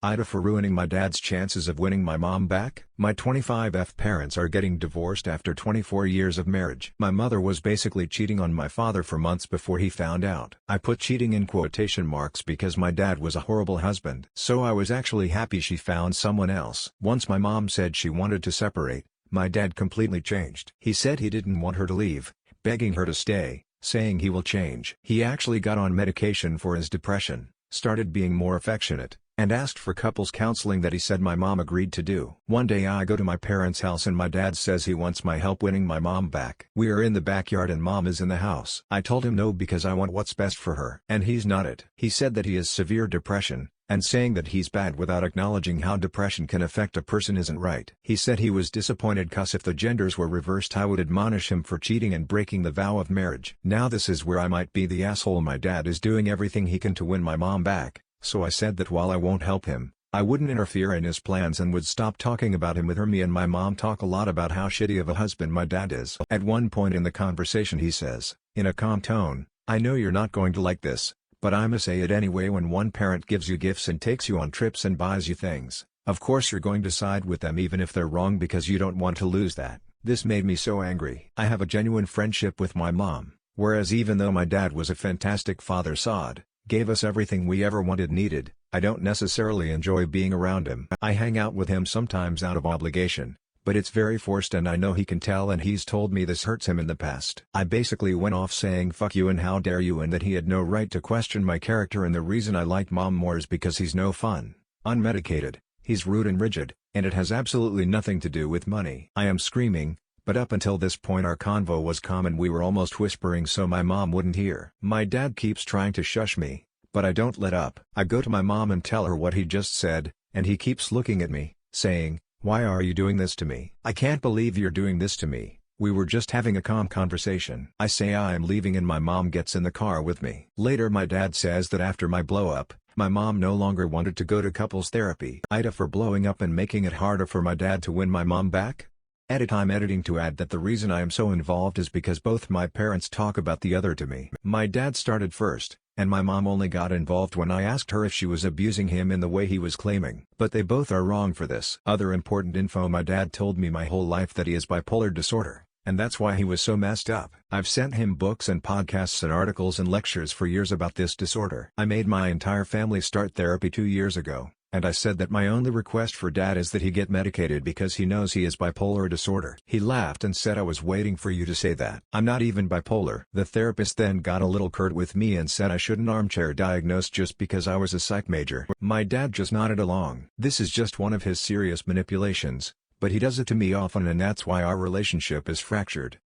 AITA for ruining my dad's chances of winning my mom back. My 25F parents are getting divorced after 24 years of marriage. My mother was basically cheating on my father for months before he found out. I put cheating in quotation marks because my dad was a horrible husband. So I was actually happy she found someone else. Once my mom said she wanted to separate, my dad completely changed. He said he didn't want her to leave, begging her to stay, saying he will change. He actually got on medication for his depression, started being more affectionate, and asked for couples counseling that he said my mom agreed to do. One day I go to my parents' house and my dad says he wants my help winning my mom back. We are in the backyard and mom is in the house. I told him no because I want what's best for her. And he's nodded. He said that he has severe depression, and saying that he's bad without acknowledging how depression can affect a person isn't right. He said he was disappointed cause if the genders were reversed I would admonish him for cheating and breaking the vow of marriage. Now this is where I might be the asshole. My dad is doing everything he can to win my mom back. So I said that while I won't help him, I wouldn't interfere in his plans and would stop talking about him with her. Me and my mom talk a lot about how shitty of a husband my dad is. At one point in the conversation he says, in a calm tone, "I know you're not going to like this, but I'ma say it anyway. When one parent gives you gifts and takes you on trips and buys you things, of course you're going to side with them even if they're wrong because you don't want to lose that." This made me so angry. I have a genuine friendship with my mom, whereas even though my dad was a fantastic father, gave us everything we ever needed, I don't necessarily enjoy being around him. I hang out with him sometimes out of obligation, but it's very forced and I know he can tell and he's told me this hurts him in the past. I basically went off saying fuck you and how dare you and that he had no right to question my character and the reason I like mom more is because he's no fun, unmedicated, he's rude and rigid, and it has absolutely nothing to do with money. I am screaming, but up until this point our convo was calm and we were almost whispering so my mom wouldn't hear. My dad keeps trying to shush me, but I don't let up. I go to my mom and tell her what he just said, and he keeps looking at me, saying, "Why are you doing this to me? I can't believe you're doing this to me. We were just having a calm conversation." I say I am leaving and my mom gets in the car with me. Later my dad says that after my blow up, my mom no longer wanted to go to couples therapy. AITA for blowing up and making it harder for my dad to win my mom back? I'm editing to add that the reason I am so involved is because both my parents talk about the other to me. My dad started first, and my mom only got involved when I asked her if she was abusing him in the way he was claiming. But they both are wrong for this. Other important info: my dad told me my whole life that he has bipolar disorder, and that's why he was so messed up. I've sent him books and podcasts and articles and lectures for years about this disorder. I made my entire family start therapy 2 years ago. And I said that my only request for dad is that he get medicated because he knows he has bipolar disorder. He laughed and said, "I was waiting for you to say that. I'm not even bipolar." The therapist then got a little curt with me and said I shouldn't armchair diagnose just because I was a psych major. My dad just nodded along. This is just one of his serious manipulations, but he does it to me often and that's why our relationship is fractured.